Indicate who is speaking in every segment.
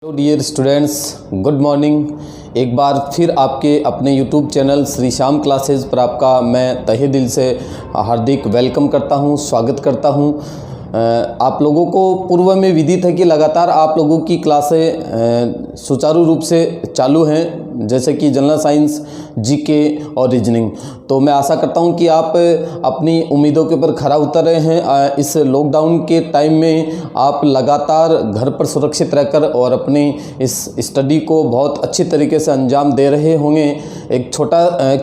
Speaker 1: Hello dear students, good morning. एक बार फिर आपके अपने YouTube channel Shri Shyam classes पर आपका मैं तहे दिल से हार्दिक वेलकम करता हूं, स्वागत करता हूं। आप लोगों को पूर्व में विदित है कि लगातार आप लोगों की क्लासें सुचारू रूप से चालू हैं, जैसे कि जनरल साइंस, जीके और रीजनिंग। तो मैं आशा करता हूं कि आप अपनी उम्मीदों के ऊपर खरा उतर रहे हैं। इस लॉकडाउन के टाइम में आप लगातार घर पर सुरक्षित रहकर और अपनी इस स्टडी को बहुत अच्छी तरीके से अंजाम दे रहे होंगे। एक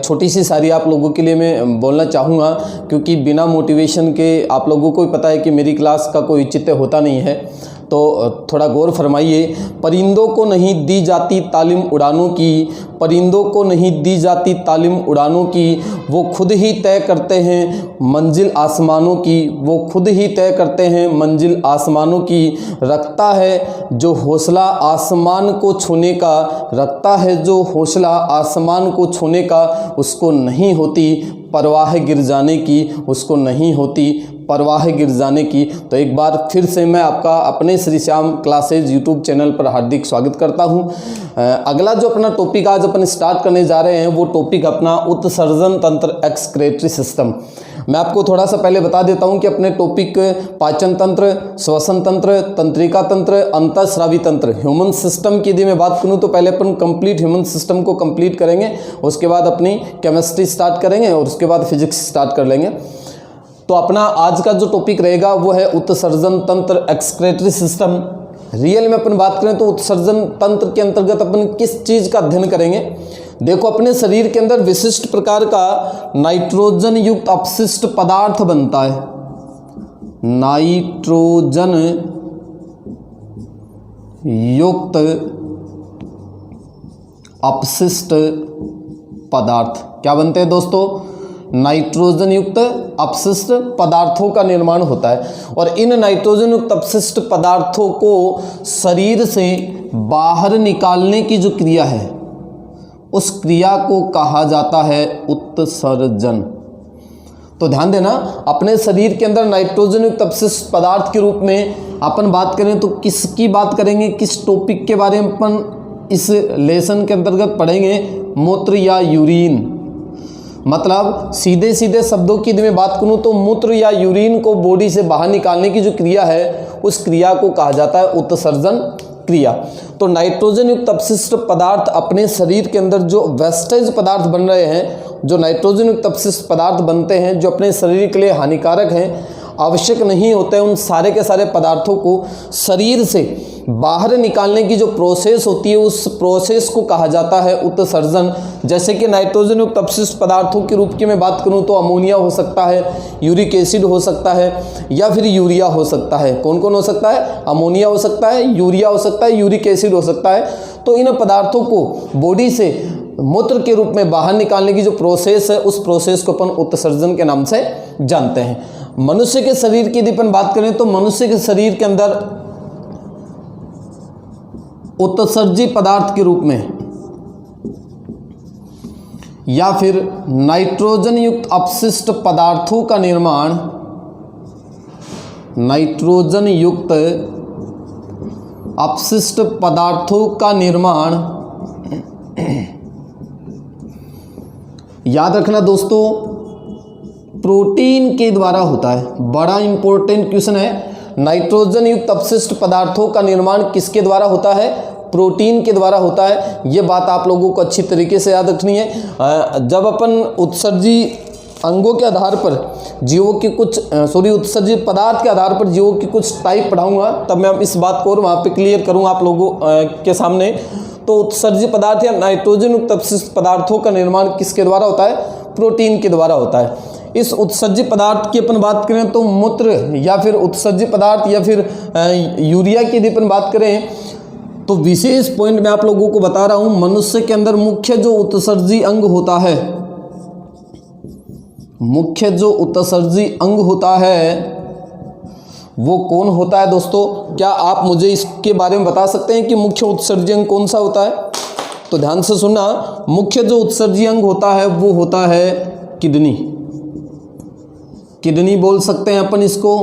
Speaker 1: छोटी सी शायरी आप लोगों के लिए मैं बोलना चाहूँगा, क्योंकि बिना मोटिवेशन के आप लोगों को भी पता है कि मेरी क्लास का कोई औचित्य होता नहीं है। तो थोड़ा गौर फरमाइए। परिंदों को नहीं दी जाती तालीम उड़ानों की, परिंदों को नहीं दी जाती तालीम उड़ानों की, वो खुद ही तय करते हैं मंजिल आसमानों की, वो खुद ही तय करते हैं मंजिल आसमानों की। रखता है जो हौसला आसमान को छूने का, रखता है जो हौसला आसमान को छूने का, उसको नहीं होती परवाह गिर जाने की, उसको नहीं होती परवाह गिर जाने की। तो एक बार फिर से मैं आपका अपने Shri Shyam classes YouTube channel पर हार्दिक स्वागत करता हूं। अगला जो अपना टॉपिक आज अपन स्टार्ट करने जा रहे हैं वो टॉपिक अपना उत्सर्जन तंत्र, एक्सक्रेटरी सिस्टम। मैं आपको थोड़ा सा पहले बता देता हूं कि अपने टॉपिक पाचन तंत्र, श्वसन तंत्र, तंत्रिका तंत्र, अंतःस्रावी तंत्र, ह्यूमन सिस्टम की यदि मैं बात करूं तो पहले अपन कंप्लीट ह्यूमन सिस्टम को कंप्लीट करेंगे, उसके बाद अपनी केमिस्ट्री स्टार्ट करेंगे और उसके बाद फिजिक्स स्टार्ट कर लेंगे। तो अपना आज का जो टॉपिक रहेगा वो है उत्सर्जन तंत्र, एक्सक्रेटरी सिस्टम। रियल में अपन बात करें तो उत्सर्जन तंत्र के अंतर्गत अपन किस चीज का अध्ययन करेंगे। देखो, अपने शरीर के अंदर विशिष्ट प्रकार का नाइट्रोजन युक्त अपशिष्ट पदार्थ बनता है। नाइट्रोजन युक्त अपशिष्ट पदार्थ क्या बनते हैं दोस्तों? नाइट्रोजन युक्त अपशिष्ट पदार्थों का निर्माण होता है। और इन नाइट्रोजन युक्त अपशिष्ट पदार्थों को शरीर से बाहर निकालने की जो क्रिया है, उस क्रिया को कहा जाता है उत्सर्जन। तो ध्यान देना, अपने शरीर के अंदर नाइट्रोजन युक्त अपशिष्ट पदार्थ के रूप में अपन बात करें तो किसकी बात करेंगे, किस टॉपिक के बारे में अपन इस लेसन के अंतर्गत पढ़ेंगे? मूत्र या यूरिन। मतलब सीधे सीधे शब्दों की यदि मैं बात करूं तो मूत्र या यूरिन को बॉडी से बाहर निकालने की जो क्रिया है, उस क्रिया को कहा जाता है उत्सर्जन क्रिया। तो नाइट्रोजन युक्त अपशिष्ट पदार्थ अपने शरीर के अंदर जो वेस्टेज पदार्थ बन रहे हैं, जो नाइट्रोजन युक्त अपशिष्ट पदार्थ बनते हैं, जो अपने शरीर के लिए हानिकारक हैं, आवश्यक नहीं होते हैं, उन सारे के सारे पदार्थों को शरीर से बाहर निकालने की जो प्रोसेस होती है, उस प्रोसेस को कहा जाता है उत्सर्जन। जैसे कि नाइट्रोजन युक्त अपशिष्ट पदार्थों के रूप की मैं बात करूं तो अमोनिया हो सकता है, यूरिक एसिड हो सकता है, या फिर यूरिया हो सकता है। कौन कौन हो सकता है? अमोनिया हो सकता है, यूरिया हो सकता है, यूरिक एसिड हो सकता है। तो इन पदार्थों को बॉडी से मूत्र के रूप में बाहर निकालने की जो प्रोसेस है, उस प्रोसेस को अपन उत्सर्जन के नाम से जानते हैं। मनुष्य के शरीर की यदि अपन बात करें तो मनुष्य के शरीर के अंदर उत्सर्जी पदार्थ के रूप में या फिर नाइट्रोजन युक्त अपशिष्ट पदार्थों का निर्माण, नाइट्रोजन युक्त अपशिष्ट पदार्थों का निर्माण याद रखना दोस्तों, प्रोटीन के द्वारा होता है। बड़ा इंपॉर्टेंट क्वेश्चन है। नाइट्रोजन युक्त अपशिष्ट पदार्थों का निर्माण किसके द्वारा होता है? प्रोटीन के द्वारा होता है। ये बात आप लोगों को अच्छी तरीके से याद रखनी है। जब अपन उत्सर्जी अंगों के आधार पर जीवों की कुछ उत्सर्जी पदार्थ के आधार पर जीवों की कुछ टाइप पढ़ाऊंगा, तब मैं इस बात को और वहाँ पे क्लियर करूँगा आप लोगों के सामने। तो उत्सर्जी पदार्थ या नाइट्रोजन युक्त अपशिष्ट पदार्थों का निर्माण किसके द्वारा होता है? प्रोटीन के द्वारा होता है। इस उत्सर्जी पदार्थ की अपन बात करें तो मूत्र या फिर उत्सर्जी पदार्थ या फिर यूरिया की यदि अपन बात करें तो विशेष पॉइंट मैं आप लोगों को बता रहा हूं। मनुष्य के अंदर मुख्य जो उत्सर्जी अंग होता है, मुख्य जो उत्सर्जी अंग होता है वो कौन होता है दोस्तों? क्या आप मुझे इसके बारे में बता सकते हैं कि मुख्य उत्सर्जी अंग कौन सा होता है? तो ध्यान से सुनना, मुख्य जो उत्सर्जी अंग होता है वो होता है किडनी। किडनी बोल सकते हैं अपन इसको,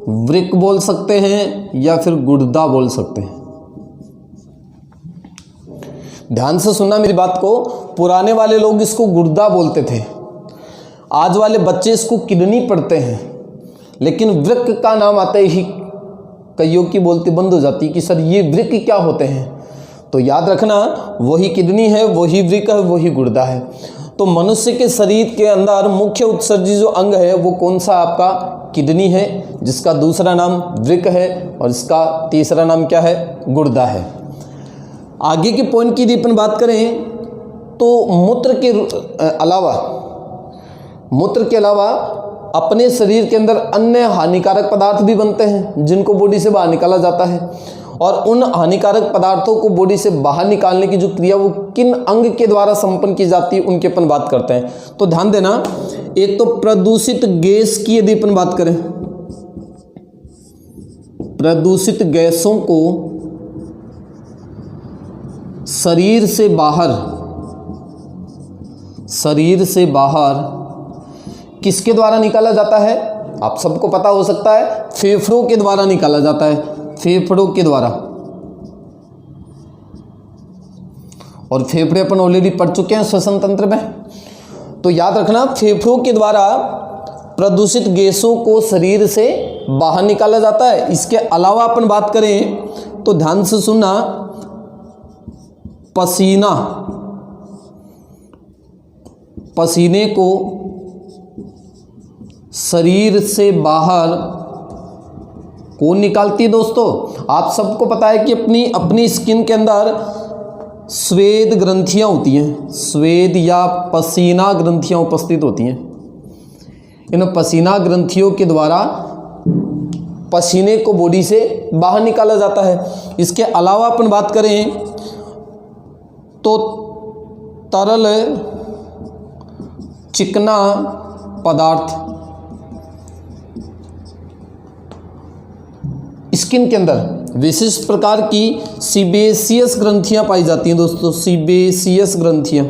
Speaker 1: वृक्क बोल सकते हैं, या फिर गुर्दा बोल सकते हैं। ध्यान से सुनना मेरी बात को। पुराने वाले लोग इसको गुर्दा बोलते थे, आज वाले बच्चे इसको किडनी पढ़ते हैं, लेकिन वृक्क का नाम आते ही कईयों की बोलती बंद हो जाती कि सर ये वृक्क क्या होते हैं। तो याद रखना, वही किडनी है, वही वृक्क है, वही गुर्दा है। तो मनुष्य के शरीर के अंदर मुख्य उत्सर्जी जो अंग है वो कौन सा? आपका किडनी है, जिसका दूसरा नाम वृक्क है और इसका तीसरा नाम क्या है? गुर्दा है। आगे के पॉइंट की यदि अपन बात करें तो मूत्र के अलावा अपने शरीर के अंदर अन्य हानिकारक पदार्थ भी बनते हैं जिनको बॉडी से बाहर निकाला जाता है, और उन हानिकारक पदार्थों को बॉडी से बाहर निकालने की जो क्रिया वो किन अंग के द्वारा संपन्न की जाती है उनकी अपन बात करते हैं। तो ध्यान देना, एक तो प्रदूषित गैस की यदि अपन बात करें, प्रदूषित गैसों को शरीर से बाहर किसके द्वारा निकाला जाता है? आप सबको पता हो सकता है, फेफड़ों के द्वारा निकाला जाता है, फेफड़ों के द्वारा। और फेफड़े अपन ऑलरेडी पढ़ चुके हैं श्वसन तंत्र में। तो याद रखना, फेफड़ों के द्वारा प्रदूषित गैसों को शरीर से बाहर निकाला जाता है। इसके अलावा अपन बात करें तो ध्यान से सुनना, पसीने को शरीर से बाहर कौन निकालती है दोस्तों? आप सबको पता है कि अपनी स्किन के अंदर स्वेद ग्रंथियां होती हैं, स्वेद या पसीना ग्रंथियां उपस्थित होती हैं। इन पसीना ग्रंथियों के द्वारा पसीने को बॉडी से बाहर निकाला जाता है। इसके अलावा अपन बात करें तो तरल चिकना पदार्थ स्किन के अंदर विशिष्ट प्रकार की सीबेसियस ग्रंथियां पाई जाती हैं दोस्तों, सीबेसियस ग्रंथियां।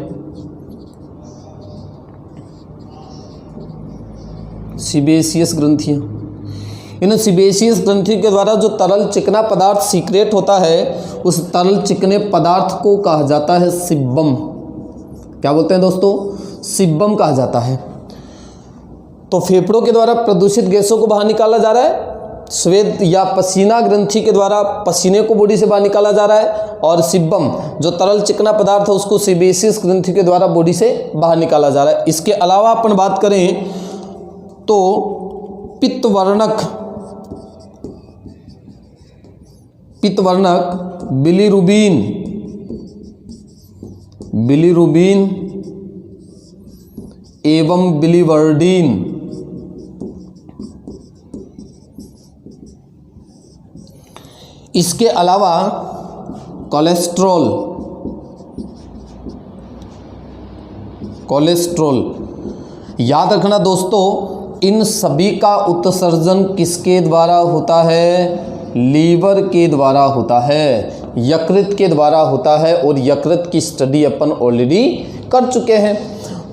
Speaker 1: इन सीबेसियस ग्रंथियों के द्वारा जो तरल चिकना पदार्थ सीक्रेट होता है, उस तरल चिकने पदार्थ को कहा जाता है सिब्बम। क्या बोलते हैं दोस्तों? सिब्बम कहा जाता है। तो फेफड़ों के द्वारा प्रदूषित गैसों को बाहर निकाला जा रहा है, स्वेद या पसीना ग्रंथि के द्वारा पसीने को बॉडी से बाहर निकाला जा रहा है, और सिब्बम जो तरल चिकना पदार्थ है उसको सीबेसियस ग्रंथि के द्वारा बॉडी से बाहर निकाला जा रहा है। इसके अलावा अपन बात करें तो पित्तवर्णक बिलीरुबिन एवं बिलीवर्डिन इसके अलावा कोलेस्ट्रॉल याद रखना दोस्तों, इन सभी का उत्सर्जन किसके द्वारा होता है? लीवर के द्वारा होता है, यकृत के द्वारा होता है, और यकृत की स्टडी अपन ऑलरेडी कर चुके हैं।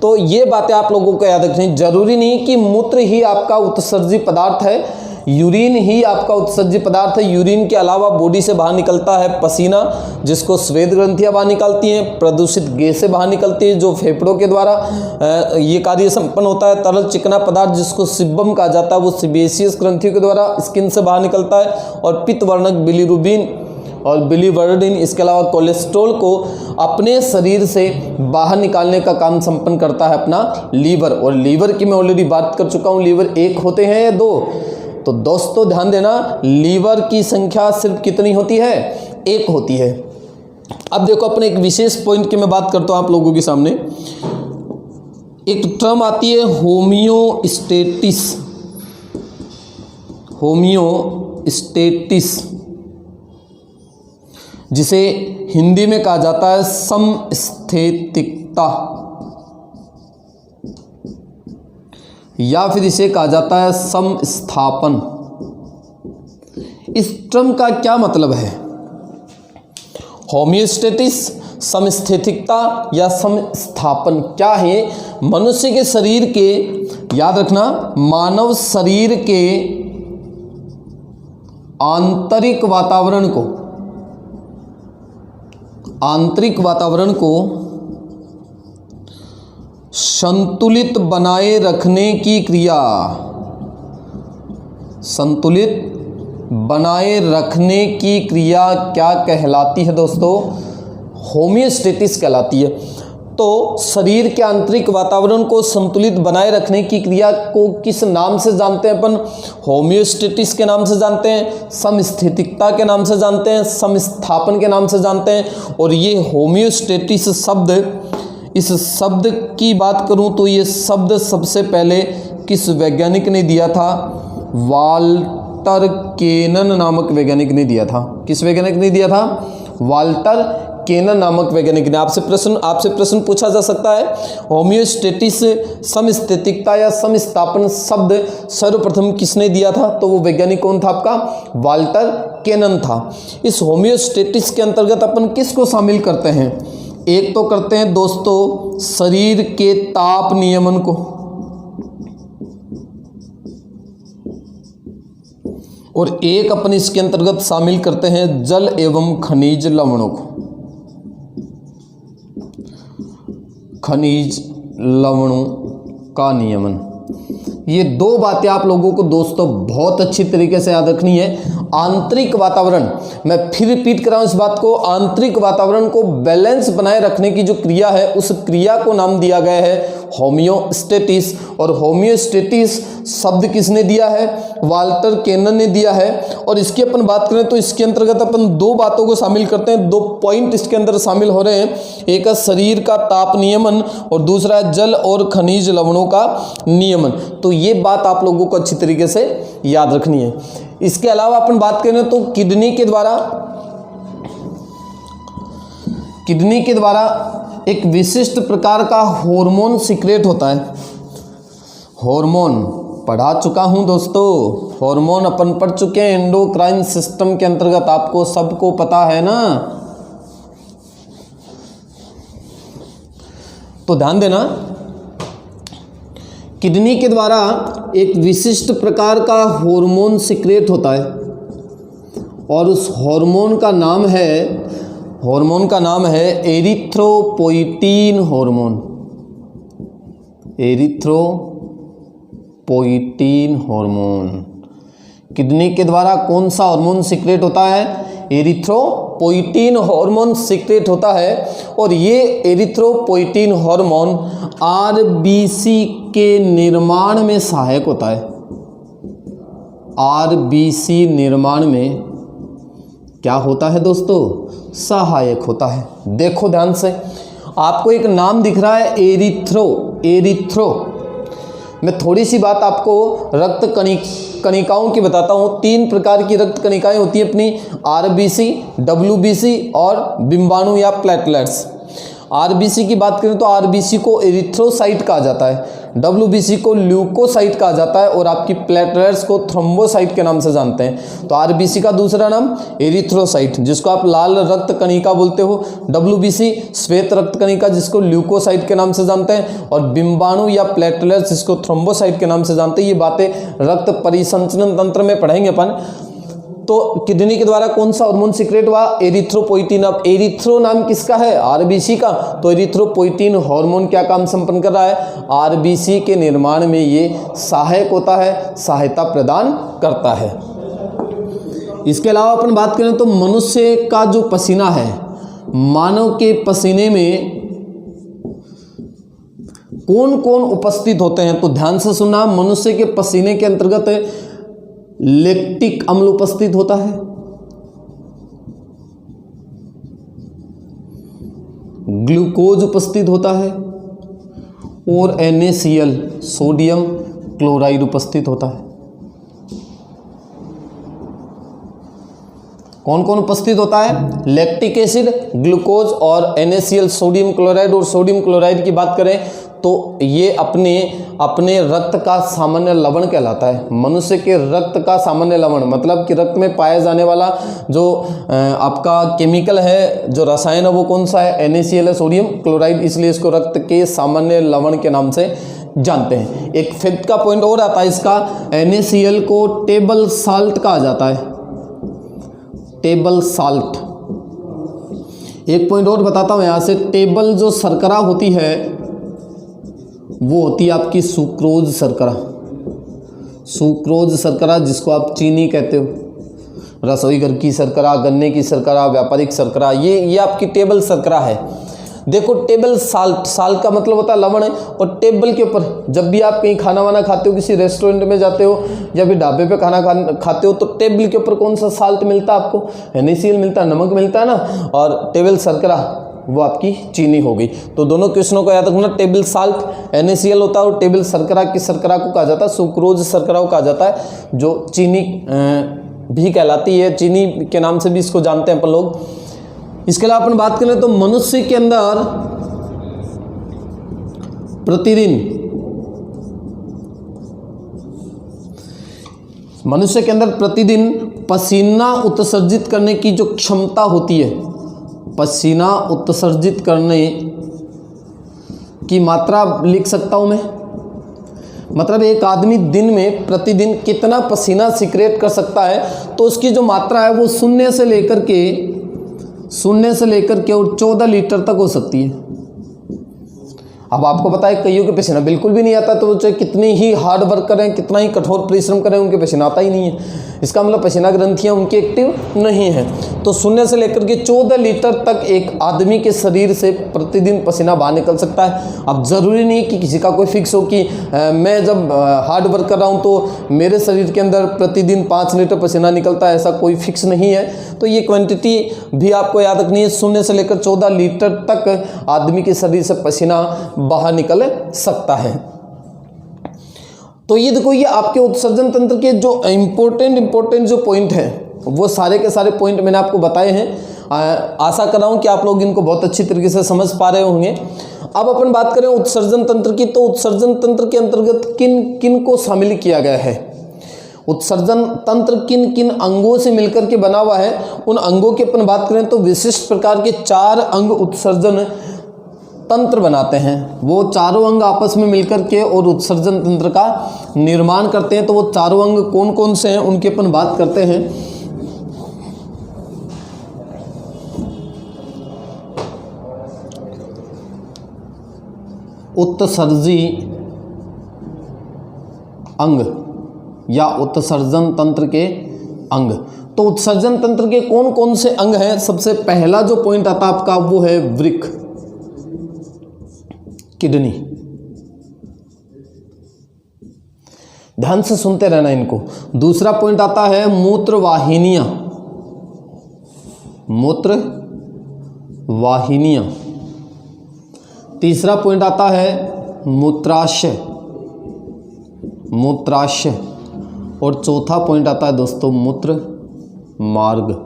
Speaker 1: तो ये बातें आप लोगों को याद रखनी। जरूरी नहीं कि मूत्र ही आपका उत्सर्जी पदार्थ है, यूरिन ही आपका उत्सर्जी पदार्थ है। यूरिन के अलावा बॉडी से बाहर निकलता है पसीना, जिसको स्वेद ग्रंथियां बाहर निकालती हैं, प्रदूषित गैसें बाहर निकलती हैं जो फेफड़ों के द्वारा ये कार्य संपन्न होता है। तरल चिकना पदार्थ जिसको सिब्बम कहा जाता है वो सीबेसियस ग्रंथियों के द्वारा स्किन से बाहर निकलता है, और पित्तवर्णक बिलीरुबिन और बिलीवर्डिन इसके अलावा कोलेस्ट्रॉल को अपने शरीर से बाहर निकालने का काम संपन्न करता है अपना लीवर। और लीवर की मैं ऑलरेडी बात कर चुका हूँ, लीवर एक होते हैं या दो? तो दोस्तों ध्यान देना, लीवर की संख्या सिर्फ कितनी होती है? एक होती है। अब देखो, अपने एक विशेष पॉइंट की मैं बात करता हूं आप लोगों के सामने। एक टर्म आती है होमियोस्टेटिस, जिसे हिंदी में कहा जाता है समस्थैतिकता, या फिर इसे कहा जाता है समस्थापन। इस टर्म का क्या मतलब है? होमियोस्टेटिस, समस्थैतिकता या समस्थापन क्या है? मनुष्य के शरीर के, याद रखना, मानव शरीर के आंतरिक वातावरण को आंतरिक वातावरण को संतुलित बनाए रखने की क्रिया, संतुलित बनाए रखने की क्रिया क्या कहलाती है दोस्तों? होमियोस्टेसिस कहलाती है। तो शरीर के आंतरिक वातावरण को संतुलित बनाए रखने की क्रिया को किस नाम से जानते हैं अपन? होमियोस्टेसिस के नाम से जानते हैं, समस्थितिकता के नाम से जानते हैं, समस्थापन के नाम से जानते हैं। और ये होमियोस्टेसिस शब्द, इस शब्द की बात करूं तो ये शब्द सबसे पहले किस वैज्ञानिक ने दिया था? वाल्टर केनन नामक वैज्ञानिक ने दिया था। किस वैज्ञानिक ने दिया था? वाल्टर केनन नामक वैज्ञानिक ने। आपसे प्रश्न पूछा जा सकता है, होमियोस्टेसिस, समस्थितिकता या समस्थापन शब्द सर्वप्रथम किसने दिया था? तो वो वैज्ञानिक कौन था आपका? वाल्टर केनन था। इस होमियोस्टेसिस के अंतर्गत अपन किसको शामिल करते हैं? एक तो करते हैं दोस्तों शरीर के ताप नियमन को, और एक अपन इसके अंतर्गत शामिल करते हैं जल एवं खनिज लवणों को, खनिज लवणों का नियमन। ये दो बातें आप लोगों को दोस्तों बहुत अच्छी तरीके से याद रखनी है। आंतरिक वातावरण, मैं फिर रिपीट कर रहा हूं इस बात को, आंतरिक वातावरण को बैलेंस बनाए रखने की जो क्रिया है उस क्रिया को नाम दिया गया है होमियोस्टेसिस। और होमियोस्टेसिस शब्द किसने दिया है? वाल्टर केनन ने दिया है। और इसकी अपन बात करें तो इसके अंतर्गत अपन दो बातों को शामिल करते हैं, दो पॉइंट इसके अंदर शामिल हो रहे हैं। एक है शरीर का ताप नियमन और दूसरा है जल और खनिज लवणों का नियमन। तो ये बात आप लोगों को अच्छी तरीके से याद रखनी है। इसके अलावा अपन बात करें तो किडनी के द्वारा एक विशिष्ट प्रकार का हार्मोन सीक्रेट होता है। हार्मोन पढ़ा चुका हूं दोस्तों, हार्मोन अपन पढ़ चुके हैं एंडोक्राइन सिस्टम के अंतर्गत, आपको सबको पता है ना। तो ध्यान देना, किडनी के द्वारा एक विशिष्ट प्रकार का हार्मोन सीक्रेट होता है और उस हार्मोन का नाम है erythropoietin hormone. Erythropoietin hormone. Kidney के द्वारा कौन सा हार्मोन सीक्रेट होता है? एरिथ्रोपोइटीन हार्मोन सीक्रेट होता है। और ये एरिथ्रोपोइटीन हार्मोन आरबीसी के निर्माण में सहायक होता है। आरबीसी निर्माण में क्या होता है दोस्तों? सहायक होता है। देखो ध्यान से, आपको एक नाम दिख रहा है एरिथ्रो। मैं थोड़ी सी बात आपको रक्त कणिकाओं की बताता हूँ। 3 प्रकार की रक्त कणिकाएं होती हैं अपनी, आरबीसी, डब्ल्यूबीसी और बिंबाणु या प्लेटलेट्स। आरबीसी की बात करें तो आरबीसी को एरिथ्रोसाइट कहा जाता है, डब्ल्यूबीसी को ल्यूकोसाइट कहा जाता है और आपकी प्लेटलेट्स को थ्रोम्बोसाइट के नाम से जानते हैं। तो आरबीसी का दूसरा नाम एरिथ्रोसाइट, जिसको आप लाल रक्त कणिका बोलते हो, डब्ल्यूबीसी श्वेत रक्त कणिका जिसको ल्यूकोसाइट के नाम से जानते हैं, और बिंबाणु या प्लेटलेट्स जिसको थ्रोम्बोसाइट के नाम से जानते हैं। ये बातें रक्त परिसंचरण तंत्र में पढ़ेंगे अपन। तो किडनी के द्वारा कौन सा हार्मोन सीक्रेट हुआ? एरिथ्रोपोइटीन। अब एरिथ्रो नाम किसका है? आरबीसी का। तो एरिथ्रोपोइटीन हार्मोन क्या काम संपन्न कर रहा है? आरबीसी के निर्माण में ये सहायक होता है, सहायता प्रदान करता है। इसके अलावा अपन बात करें तो मनुष्य का जो पसीना है, मानव के पसीने में कौन कौन उपस्थित होते हैं? तो ध्यान से सुनना, मनुष्य के पसीने के अंतर्गत लैक्टिक अम्ल उपस्थित होता है, ग्लूकोज उपस्थित होता है और NaCl सोडियम क्लोराइड उपस्थित होता है। कौन कौन उपस्थित होता है? लैक्टिक एसिड, ग्लूकोज और NaCl सोडियम क्लोराइड। और सोडियम क्लोराइड की बात करें तो ये अपने रक्त का सामान्य लवण कहलाता है। मनुष्य के रक्त का सामान्य लवण मतलब कि रक्त में पाया जाने वाला जो आपका केमिकल है, जो रसायन है, वो कौन सा है? NaCl है, सोडियम क्लोराइड। इसलिए इसको रक्त के सामान्य लवण के नाम से जानते हैं। एक फैक्ट का पॉइंट और आता है इसका, NaCl को टेबल साल्ट कहा जाता है। टेबल साल्ट एक पॉइंट और बताता हूँ यहाँ से, टेबल जो शर्करा होती है वो होती है आपकी सुक्रोज शर्करा। सुक्रोज शर्करा जिसको आप चीनी कहते हो, रसोई घर की शर्करा, गन्ने की शर्करा, व्यापारिक शर्करा, ये आपकी टेबल शर्करा है। देखो टेबल साल्ट, साल्ट का मतलब होता है लवण है, और टेबल के ऊपर जब भी आप कहीं खाना वाना खाते हो, किसी रेस्टोरेंट में जाते हो या फिर ढाबे पे खाना खाते हो, तो टेबल के ऊपर कौन सा साल्ट मिलता है आपको? NaCl मिलता है, नमक मिलता है ना, और टेबल शर्करा वो आपकी चीनी हो गई। तो दोनों क्वेश्चनों को याद रखना, टेबल साल्ट NaCl होता है और टेबल शर्करा की शर्करा को कहा जाता है सुक्रोज शर्करा को कहा जाता है, जो चीनी भी कहलाती है, चीनी के नाम से भी इसको जानते हैं अपन लोग। इसके अलावा अपन बात करें तो मनुष्य के अंदर प्रतिदिन पसीना उत्सर्जित करने की जो क्षमता होती है, पसीना उत्सर्जित करने की मात्रा लिख सकता हूं मैं, मतलब एक आदमी दिन में प्रतिदिन कितना पसीना सिक्रेट कर सकता है, तो उसकी जो मात्रा है वो शून्य से लेकर के और 14 लीटर तक हो सकती है। अब आपको पता है कईयों के पसीना बिल्कुल भी नहीं आता, तो चाहे कितनी ही हार्ड वर्क करें, कितना ही कठोर परिश्रम करें, उनके पसीना आता ही नहीं है। इसका मतलब पसीना ग्रंथियां उनकी एक्टिव नहीं है। तो शून्य से लेकर के 14 लीटर तक एक आदमी के शरीर से प्रतिदिन पसीना बाहर निकल सकता है। अब ज़रूरी नहीं कि किसी का कोई फिक्स हो कि मैं जब हार्ड वर्क कर रहा हूँ तो मेरे शरीर के अंदर प्रतिदिन 5 लीटर पसीना निकलता है, ऐसा कोई फिक्स नहीं है। तो ये क्वांटिटी भी आपको याद रखनी है, शून्य से लेकर 14 लीटर तक आदमी के शरीर से पसीना बाहर निकल सकता है। तो ये देखो, ये आपके उत्सर्जन तंत्र के जो इम्पोर्टेंट जो पॉइंट हैं, वो सारे के सारे पॉइंट मैंने आपको बताए हैं। आशा कर रहा हूं कि आप लोग इनको बहुत अच्छी तरीके से समझ पा रहे होंगे। अब अपन बात करें उत्सर्जन तंत्र की, तो उत्सर्जन तंत्र के अंतर्गत किन किन को शामिल किया गया है? उत्सर्जन तंत्र किन किन अंगों से मिलकर के बना हुआ है? उन अंगों की अपन बात करें तो विशिष्ट प्रकार के 4 अंग उत्सर्जन तंत्र बनाते हैं। वो चारों अंग आपस में मिलकर के और उत्सर्जन तंत्र का निर्माण करते हैं। तो वो चारों अंग कौन कौन से हैं उनकी अपन बात करते हैं। उत्सर्जी अंग या उत्सर्जन तंत्र के अंग। तो उत्सर्जन तंत्र के कौन कौन से अंग हैं? सबसे पहला जो पॉइंट आता है आपका वो है वृक्क, किडनी। ध्यान से सुनते रहना इनको। दूसरा पॉइंट आता है मूत्रवाहिनियां, मूत्रवाहिनियां। तीसरा पॉइंट आता है मूत्राशय, मूत्राशय। और चौथा पॉइंट आता है दोस्तों मूत्र मार्ग।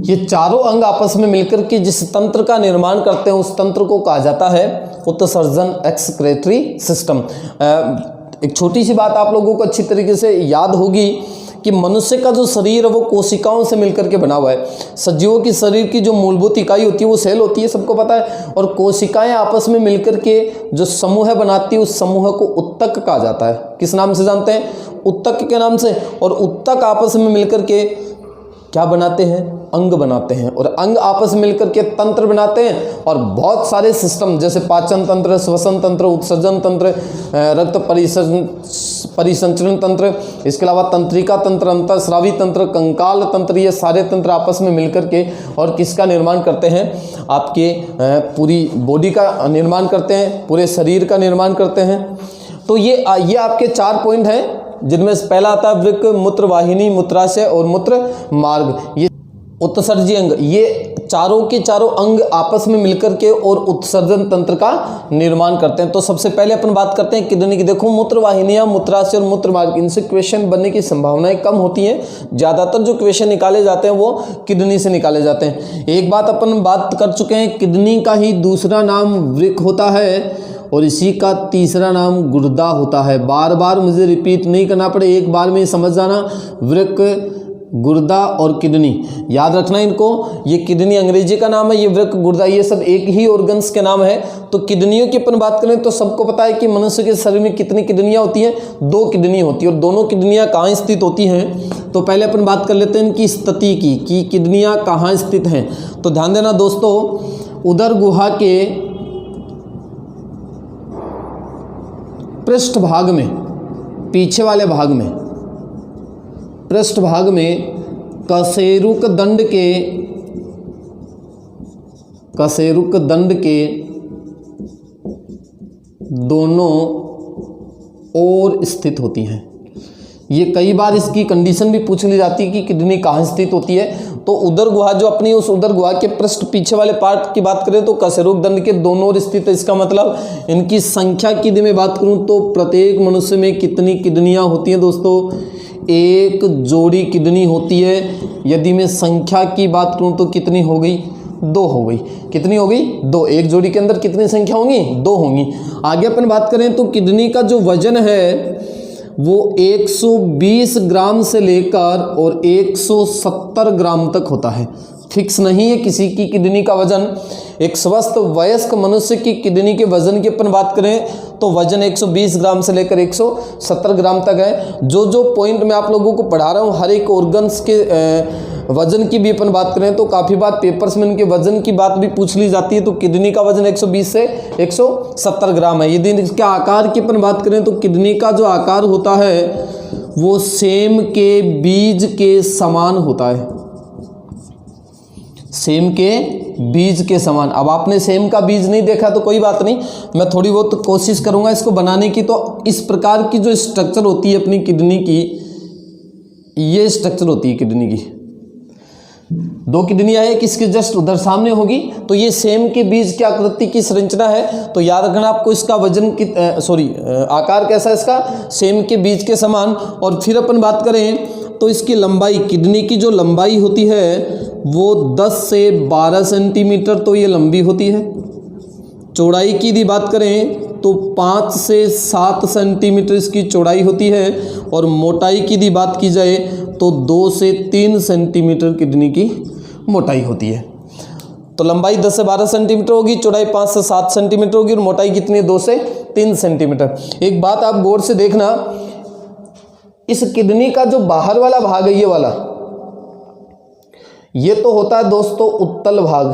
Speaker 1: ये चारों अंग आपस में मिलकर के जिस तंत्र का निर्माण करते हैं उस तंत्र को कहा जाता है उत्सर्जन एक्सक्रेटरी सिस्टम। एक छोटी सी बात आप लोगों को अच्छी तरीके से याद होगी कि मनुष्य का जो शरीर है वो कोशिकाओं से मिलकर के बना हुआ है। सजीवों की शरीर की जो मूलभूत इकाई होती है वो सेल होती है, सबको पता है। और कोशिकाएं आपस में मिलकर के जो समूह बनाती है उस समूह को उत्तक कहा जाता है। किस नाम से जानते हैं? उत्तक के नाम से। और उत्तक आपस में मिलकर के क्या बनाते हैं? अंग बनाते हैं। और अंग आपस में मिलकर के तंत्र बनाते हैं। और बहुत सारे सिस्टम जैसे पाचन तंत्र, श्वसन तंत्र, उत्सर्जन तंत्र, रक्त परिसंचरण तंत्र, इसके अलावा तंत्रिका तंत्र, अंतःस्रावी तंत्र, कंकाल तंत्र, ये सारे तंत्र आपस में मिलकर के और किसका निर्माण करते हैं? आपके पूरी बॉडी का निर्माण करते हैं, पूरे शरीर का निर्माण करते हैं। तो ये आपके 4 पॉइंट हैं जिनमें से पहला आता है वृक्क, मूत्रवाहिनी, मूत्राशय और मूत्र मार्ग। ये उत्सर्जी अंग, ये चारों के चारों अंग आपस में मिलकर के और उत्सर्जन तंत्र का निर्माण करते हैं। तो सबसे पहले अपन बात करते हैं किडनी की। देखो मूत्रवाहिनियां, मूत्राशय और मूत्र मार्ग, इनसे क्वेश्चन बनने की संभावनाएं कम होती हैं। ज़्यादातर जो क्वेश्चन निकाले जाते हैं वो किडनी से निकाले जाते हैं। एक बात अपन बात कर चुके हैं, किडनी का ही दूसरा नाम वृक्क होता है और इसी का तीसरा नाम गुर्दा होता है। बार बार मुझे रिपीट नहीं करना पड़े, एक बार में समझ जाना। वृक्क, गुर्दा और किडनी, याद रखना इनको। ये किडनी अंग्रेजी का नाम है, ये वृक्क, गुर्दा, ये सब एक ही ऑर्गन्स के नाम है। तो किडनियों की अपन बात करें तो सबको पता है कि मनुष्य के शरीर में कितनी किडनियां होती हैं, 2 किडनी होती है। और दोनों किडनियां कहाँ स्थित होती हैं, तो पहले अपन बात कर लेते हैं इनकी स्थिति की कि किडनियां कहाँ स्थित हैं। तो ध्यान देना दोस्तों, उदर गुहा के पृष्ठभाग में, पीछे वाले भाग में, पृष्ठभाग में कशेरुक दंड के दोनों ओर स्थित होती हैं। ये कई बार इसकी कंडीशन भी पूछ ली जाती है कि किडनी कहाँ स्थित होती है। तो उदर गुहा जो अपनी, उस उदर गुहा के पृष्ठ पीछे वाले पार्ट की बात करें तो कशेरुक दंड के दोनों ओर स्थित है। इसका मतलब इनकी संख्या की यदि मैं बात करूं तो प्रत्येक मनुष्य में कितनी किडनियां होती हैं दोस्तों, 1 जोड़ी किडनी होती है। यदि मैं संख्या की बात करूं तो कितनी हो गई, 2 हो गई। कितनी हो गई, 2। 1 जोड़ी के अंदर कितनी संख्या होंगी, 2 होंगी। आगे अपन बात करें तो किडनी का जो वजन है वो 120 ग्राम से लेकर और 170 ग्राम तक होता है। फिक्स नहीं है किसी की किडनी का वजन। एक स्वस्थ वयस्क मनुष्य की किडनी के वजन की अपन बात करें तो वजन 120 ग्राम से लेकर 170 ग्राम तक है। जो पॉइंट मैं आप लोगों को पढ़ा रहा हूँ, हर एक ऑर्गन्स के वजन की भी अपन बात करें तो काफ़ी बार पेपर्स में इनके वजन की बात भी पूछ ली जाती है। तो किडनी का वजन 120 से 170 ग्राम है। यदि इसके आकार की अपन बात करें तो किडनी का जो आकार होता है वो सेम के बीज के समान होता है, सेम के बीज के समान। अब आपने सेम का बीज नहीं देखा तो कोई बात नहीं, मैं थोड़ी बहुत कोशिश करूंगा इसको बनाने की। तो इस प्रकार की जो स्ट्रक्चर होती है अपनी किडनी की, ये स्ट्रक्चर होती है किडनी की। 2 किडनियां है, किसके जस्ट उधर सामने होगी। तो ये सेम के बीज की आकृति की संरचना है। तो याद रखना आपको इसका वजन आकार कैसा है इसका, सेम के बीज के समान। और फिर अपन बात करें तो इसकी लंबाई, किडनी की जो लंबाई होती है वो 10 से 12 सेंटीमीटर तो ये लंबी होती है। चौड़ाई की यदि बात करें तो 5 से 7 सेंटीमीटर इसकी चौड़ाई होती है। और मोटाई की यदि बात की जाए तो 2 से 3 सेंटीमीटर किडनी की मोटाई होती है। तो लंबाई 10 से 12 सेंटीमीटर होगी, चौड़ाई 5 से 7 सेंटीमीटर होगी और मोटाई कितनी है, 2 से 3 सेंटीमीटर। एक बात आप गौर से देखना, इस किडनी का जो बाहर वाला भाग है, ये वाला, ये तो होता है दोस्तों उत्तल भाग,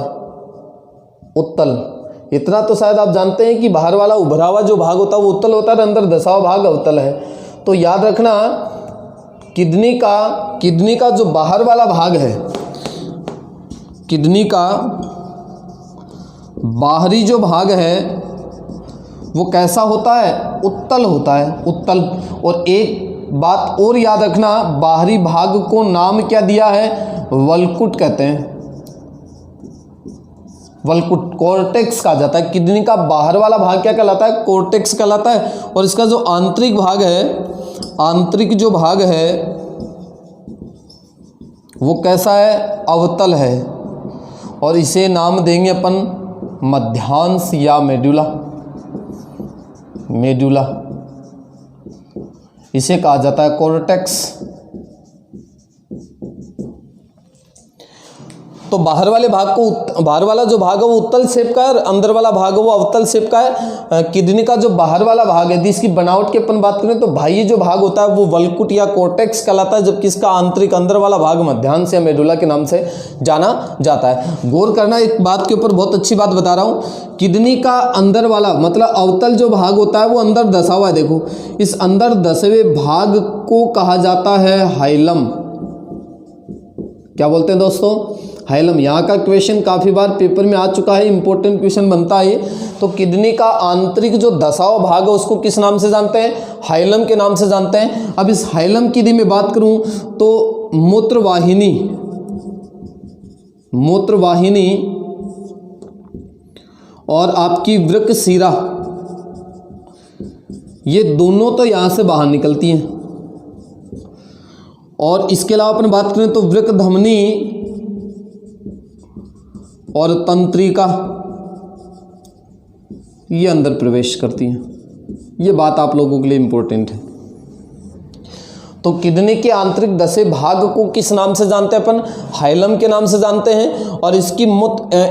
Speaker 1: उत्तल। इतना तो शायद आप जानते हैं कि बाहर वाला उभरा हुआ जो भाग होता है वो उत्तल होता है, अंदर धसा हुआ भाग अवतल है। तो याद रखना किडनी का जो बाहर वाला भाग है, किडनी का बाहरी जो भाग है वो कैसा होता है, उत्तल होता है, उत्तल। और एक बात और याद रखना, बाहरी भाग को नाम क्या दिया है, वल्कुट कहते हैं, वल्कुट, कॉर्टेक्स कहा जाता है। किडनी का बाहर वाला भाग क्या कहलाता है, कॉर्टेक्स कहलाता है। और इसका जो आंतरिक भाग है, आंतरिक जो भाग है वो कैसा है, अवतल है। और इसे नाम देंगे अपन मध्यांश या मेडुला, मेडुला इसे कहा जाता है, कॉर्टेक्स। तो बाहर वाले भाग को, बाहर वाला जो भाग है वो उत्तल शेप का है और अंदर वाला भाग है वो अवतल शेप का है। किडनी का जो बाहर वाला भाग है, इसकी बनावट की अपन बात करें तो बाह्य जो भाग होता है वो वल्कुट या कॉर्टेक्स कहलाता है, जबकि इसका आंतरिक अंदर वाला भाग मध्यांश या मेडुला के नाम से जाना जाता है। गौर करना, एक बात के ऊपर बहुत अच्छी बात बता रहा हूँ। किडनी का अंदर वाला मतलब अवतल जो भाग होता है वो अंदर धसा हुआ है। देखो, इस अंदर धसे हुए भाग को कहा जाता है हाइलम। क्या बोलते हैं दोस्तों, हाइलम। यहाँ का क्वेश्चन काफ़ी बार पेपर में आ चुका है, इंपॉर्टेंट क्वेश्चन बनता है। तो किडनी का आंतरिक जो धसाव भाग है उसको किस नाम से जानते हैं, हाइलम के नाम से जानते हैं। अब इस हाइलम की यदि मैं बात करूं तो मूत्रवाहिनी, मूत्रवाहिनी और आपकी वृक्क शिरा, ये दोनों तो यहाँ से बाहर निकलती हैं। और इसके अलावा अपन बात करें तो वृक्क धमनी और तंत्रिका ये अंदर प्रवेश करती हैं। ये बात आप लोगों के लिए इंपॉर्टेंट है। तो किडनी के आंतरिक धसे भाग को किस नाम से जानते हैं अपन? हाइलम के नाम से जानते हैं। और इसकी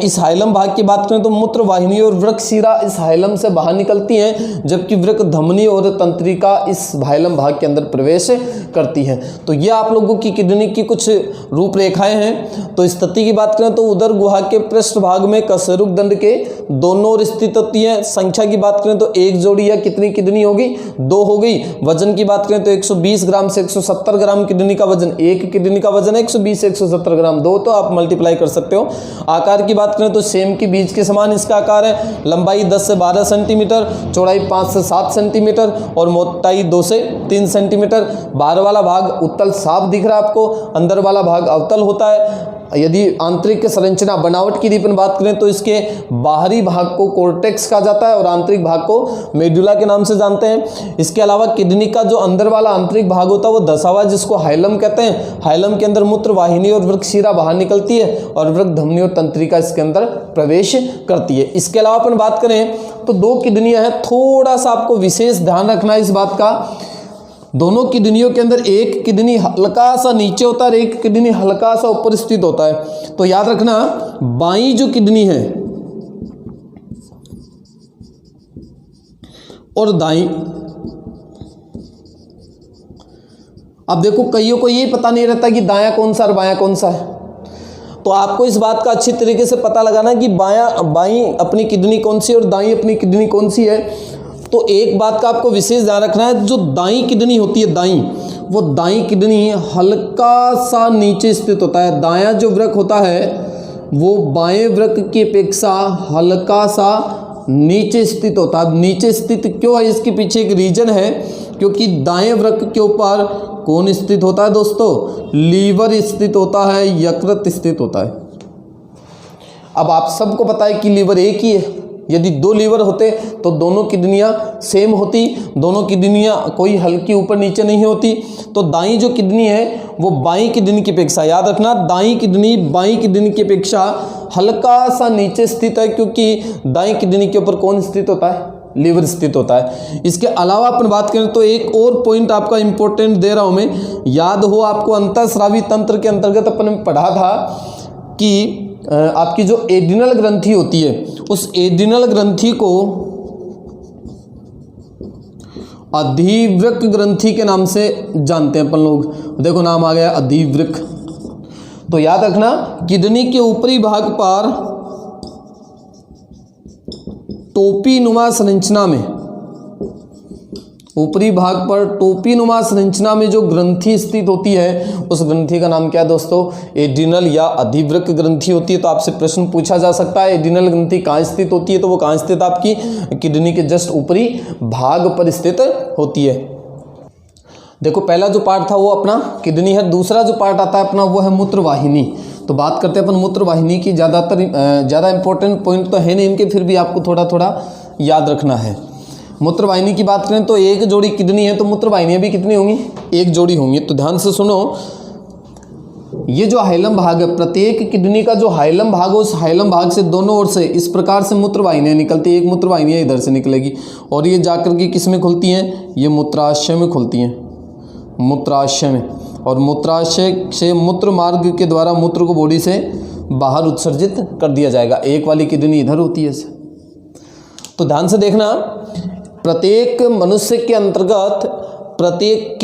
Speaker 1: इस हाइलम भाग की बात करें तो मूत्र वाहिनी और वृक्क शिरा इस हाइलम से बाहर निकलती हैं, जबकि वृक्क धमनी और तंत्रिका इस हाइलम भाग के अंदर प्रवेश करती है। तो ये आप लोगों की किडनी की कुछ रूपरेखाएं हैं। तो स्थिति की बात करें तो उदर गुहा के पृष्ठ भाग में कशेरुक दंड के दोनों ओर स्थित होती है। संख्या की बात करें तो एक जोड़ी या कितनी किडनी होगी? 2 हो गई। वजन की बात करें तो 120 ग्राम से 170 ग्राम किडनी का वजन, एक किडनी का वजन है 120 से 170 ग्राम, 2 तो आप मल्टीप्लाई कर सकते हो। आकार की बात करें तो सेम के बीज के समान इसका आकार है। लंबाई 10 से 12 सेंटीमीटर, चौड़ाई 5 से 7 सेंटीमीटर और मोटाई 2 से 3 सेंटीमीटर। बाहर वाला भाग उत्तल साफ दिख रहा है आपको, अंदर वाला भाग अवतल होता है। यदि आंतरिक संरचना बनावट की यदि अपन बात करें तो इसके बाहरी भाग को कोर्टेक्स कहा जाता है और आंतरिक भाग को मेडुला के नाम से जानते हैं। इसके अलावा किडनी का जो अंदर वाला आंतरिक भाग होता है वो धसावा, जिसको हाइलम कहते हैं। हाइलम के अंदर मूत्र वाहिनी और वृक्क शिरा बाहर निकलती है और वृक्क धमनी और तंत्रिका इसके अंदर प्रवेश करती है। इसके अलावा अपन बात करें तो 2 किडनियां हैं, थोड़ा सा आपको विशेष ध्यान रखना है इस बात का। दोनों किडनियों के अंदर एक किडनी हल्का सा नीचे होता है और एक किडनी हल्का सा ऊपर स्थित होता है। तो याद रखना, बाईं जो किडनी है और दाईं, अब देखो कईयों को ये पता नहीं रहता कि दायां कौन सा और बायां कौन सा है। तो आपको इस बात का अच्छी तरीके से पता लगाना कि बाईं अपनी किडनी कौन सी और दाईं अपनी किडनी कौन सी है। तो एक बात का आपको विशेष ध्यान रखना है, जो दाईं किडनी होती है दाईं, वो दाईं किडनी हल्का सा नीचे स्थित होता है। दायां जो वृक्क होता है वो बाएं वृक्क की अपेक्षा हल्का सा नीचे स्थित होता है। नीचे स्थित क्यों है, इसके पीछे एक रीजन है, क्योंकि दाएं वृक्क के ऊपर कौन स्थित होता है दोस्तों? लीवर स्थित होता है, यकृत स्थित होता है। अब आप सबको पता है कि लीवर एक ही है। यदि 2 लीवर होते तो दोनों किडनियां सेम होती, दोनों किडनियां कोई हल्की ऊपर नीचे नहीं होती। तो दाईं जो किडनी है वो बाईं किडनी की अपेक्षा, याद रखना, दाईं किडनी बाईं किडनी की अपेक्षा हल्का सा नीचे स्थित है, क्योंकि दाईं किडनी के ऊपर कौन स्थित होता है? लीवर स्थित होता है। इसके अलावा अपन बात करें तो एक और पॉइंट आपका इंपॉर्टेंट दे रहा हूं मैं, याद हो आपको अंतःस्रावी तंत्र के अंतर्गत अपन ने पढ़ा था कि आपकी जो एड्रिनल ग्रंथि होती है, उस एड्रिनल ग्रंथि को अधिवृक्क ग्रंथि के नाम से जानते हैं अपन लोग। देखो नाम आ गया अधिवृक्क। तो याद रखना, किडनी के ऊपरी भाग पर टोपी नुमा संरचना में, ऊपरी भाग पर टोपी नुमा संरचना में जो ग्रंथि स्थित होती है उस ग्रंथि का नाम क्या है दोस्तों? एड्रिनल या अधिवृक्क ग्रंथि होती है। तो आपसे प्रश्न पूछा जा सकता है एड्रिनल ग्रंथि कहाँ स्थित होती है, तो वो कहाँ स्थित आपकी किडनी के जस्ट ऊपरी भाग पर स्थित होती है। देखो पहला जो पार्ट था वो अपना किडनी है, दूसरा जो पार्ट आता है अपना वो है मूत्र वाहिनी। तो बात करते हैं अपन मूत्र वाहिनी की। ज़्यादा इंपॉर्टेंट पॉइंट तो है नहीं इनके, फिर भी आपको थोड़ा थोड़ा याद रखना है। मूत्र वाहिनी की बात करें तो एक जोड़ी किडनी है, तो मूत्र वाहिनियाँ भी कितनी होंगी? एक जोड़ी होंगी। तो ध्यान से सुनो, ये जो हाइलम भाग है, प्रत्येक किडनी का जो हाइलम भाग है उस हाइलम भाग से दोनों ओर से इस प्रकार से मूत्र वाहिनियाँ निकलती है। एक मूत्र वाहिनियाँ इधर से निकलेगी और ये जाकर के किस में खुलती हैं? ये मूत्राशय में खुलती हैं, मूत्राशय में। और मूत्राशय से मूत्र मार्ग के द्वारा मूत्र को बॉडी से बाहर उत्सर्जित कर दिया जाएगा। एक वाली किडनी इधर होती है। तो ध्यान से देखना, प्रत्येक मनुष्य के अंतर्गत प्रत्येक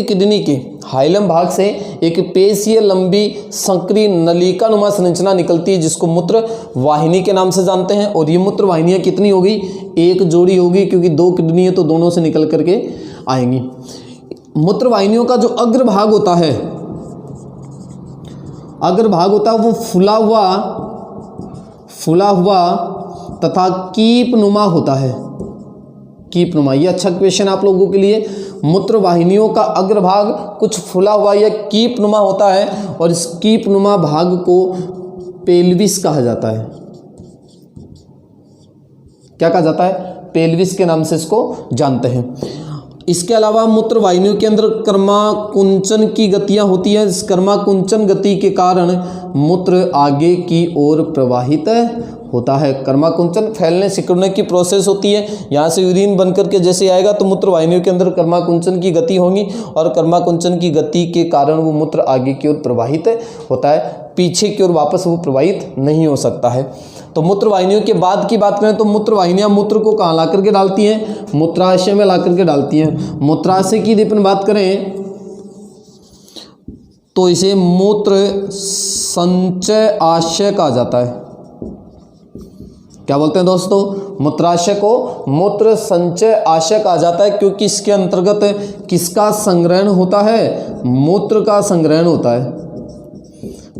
Speaker 1: किडनी के हाइलम भाग से एक पेशीय लंबी संकरी नलिका नुमा संरचना निकलती है, जिसको मूत्र वाहिनी के नाम से जानते हैं। और ये मूत्र वाहिनियाँ कितनी होगी? एक जोड़ी होगी, क्योंकि 2 किडनी है तो दोनों से निकल करके आएंगी। मूत्र वाहिनियों का जो अग्रभाग होता है, वो फुला हुआ तथा कीप नुमा होता है। कीप नुमा, ये अच्छा क्वेश्चन आप लोगों के लिए। मूत्र वाहिनियों का अग्रभाग कुछ फुला हुआ या कीप नुमा होता है और इस कीप नुमा भाग को पेल्विस कहा जाता है। क्या कहा जाता है? पेल्विस के नाम से इसको जानते हैं। इसके अलावा मूत्र वाहिनियों के अंदर कर्माकुंचन की गतियां होती हैं। इस कर्माकुंचन गति के कारण मूत्र आगे की ओर प्रवाहित होता है। कर्माकुंचन फैलने सिकुड़ने की प्रोसेस होती है। यहाँ से यूरिन बनकर के जैसे आएगा तो मूत्र वाहिनियों के अंदर कर्माकुंचन की गति होगी और कर्माकुंचन की गति के कारण वो मूत्र आगे की ओर प्रवाहित होता है, पीछे की ओर वापस वो प्रवाहित नहीं हो सकता है। तो मूत्र वाहिनियों के बाद की बात करें तो मूत्र वाहिनियाँ मूत्र को कहाँ ला करके डालती हैं? मूत्राशय में ला करके डालती हैं। मूत्राशय की यदि अपन बात करें तो इसे मूत्र संचय आशय कहा जाता है। क्या बोलते हैं दोस्तों? मूत्राशय को मूत्र संचय आशय कहा जाता है, क्योंकि इसके अंतर्गत किसका संग्रहण होता है? मूत्र का संग्रहण होता है।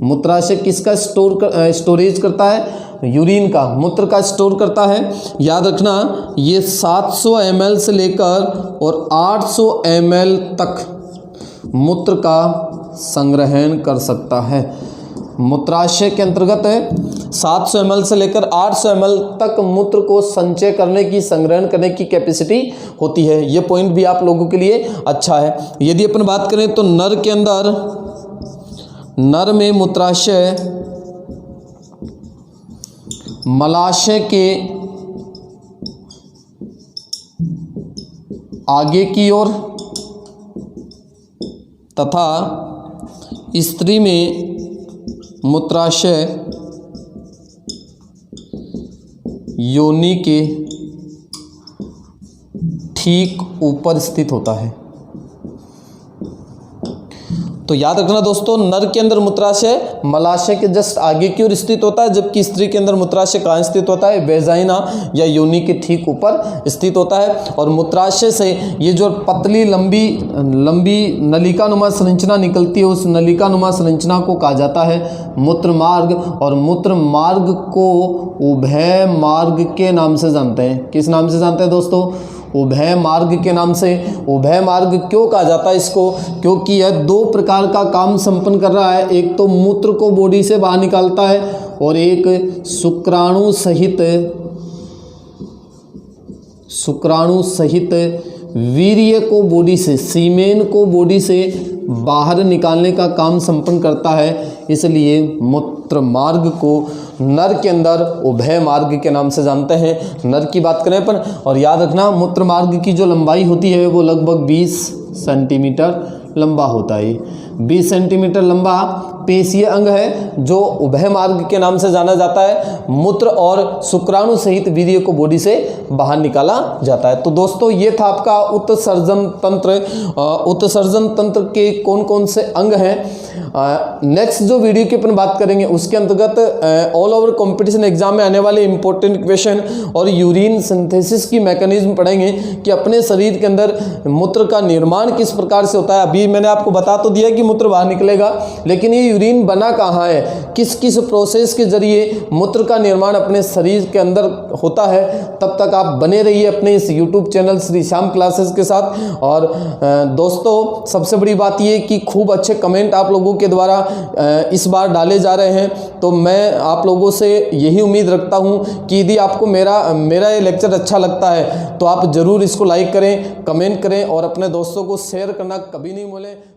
Speaker 1: मूत्राशय किसका स्टोरेज करता है? यूरिन का, मूत्र का स्टोर करता है। याद रखना, ये 700 ml से लेकर और 800 ml तक मूत्र का संग्रहण कर सकता है। मूत्राशय के अंतर्गत 700 ml से लेकर 800 ml तक मूत्र को संचय करने की, संग्रहण करने की कैपेसिटी होती है। ये पॉइंट भी आप लोगों के लिए अच्छा है। यदि अपन बात करें तो नर के अंदर, नर में मूत्राशय मलाशय के आगे की ओर तथा स्त्री में मूत्राशय योनि के ठीक ऊपर स्थित होता है। तो याद रखना दोस्तों, नर के अंदर मूत्राशय मलाशय के जस्ट आगे की ओर स्थित होता है, जबकि स्त्री के अंदर मूत्राशय कहाँ स्थित होता है? वेजाइना या योनि के ठीक ऊपर स्थित होता है। और मूत्राशय से ये जो पतली लंबी नलिकानुमा संरचना निकलती है, उस नलिकानुमा संरचना को कहा जाता है मूत्र मार्ग। और मूत्र मार्ग को उभय मार्ग के नाम से जानते हैं। किस नाम से जानते हैं दोस्तों? उभय मार्ग के नाम से। उभय मार्ग क्यों कहा जाता है इसको? क्योंकि यह दो प्रकार का काम संपन्न कर रहा है। एक तो मूत्र को बॉडी से बाहर निकालता है और एक शुक्राणु सहित वीर्य को बॉडी से, सीमेन को बॉडी से बाहर निकालने का काम संपन्न करता है। इसलिए मूत्र मार्ग को नर के अंदर उभय मार्ग के नाम से जानते हैं, नर की बात करें अपन। और याद रखना, मूत्र मार्ग की जो लंबाई होती है वो लगभग 20 सेंटीमीटर लंबा होता है। 20 सेंटीमीटर लंबा पेशीय अंग है जो उभय मार्ग के नाम से जाना जाता है। मूत्र और शुक्राणु सहित वीर्य को बॉडी से बाहर निकाला जाता है। तो दोस्तों, ये था आपका उत्सर्जन तंत्र। उत्सर्जन तंत्र के कौन कौन से अंग हैं, नेक्स्ट जो वीडियो की अपन बात करेंगे उसके अंतर्गत ऑल ओवर कंपटीशन एग्जाम में आने वाले इंपॉर्टेंट क्वेश्चन और यूरिन सिंथेसिस की मैकेनिज्म पढ़ेंगे कि अपने शरीर के अंदर मूत्र का निर्माण किस प्रकार से होता है। अभी मैंने आपको बता तो दिया कि मूत्र बाहर निकलेगा, लेकिन ये यूरिन बना कहाँ है, किस किस प्रोसेस के जरिए मूत्र का निर्माण अपने शरीर के अंदर होता है। तब तक आप बने रहिए अपने इस YouTube channel Shri Shyam classes के साथ। और दोस्तों, सबसे बड़ी बात ये कि खूब अच्छे कमेंट आप लोगों के द्वारा इस बार डाले जा रहे हैं। तो मैं आप लोगों से यही उम्मीद रखता हूं कि यदि आपको मेरा ये लेक्चर अच्छा लगता है तो आप ज़रूर इसको लाइक करें, कमेंट करें और अपने दोस्तों को शेयर करना कभी नहीं भूलें।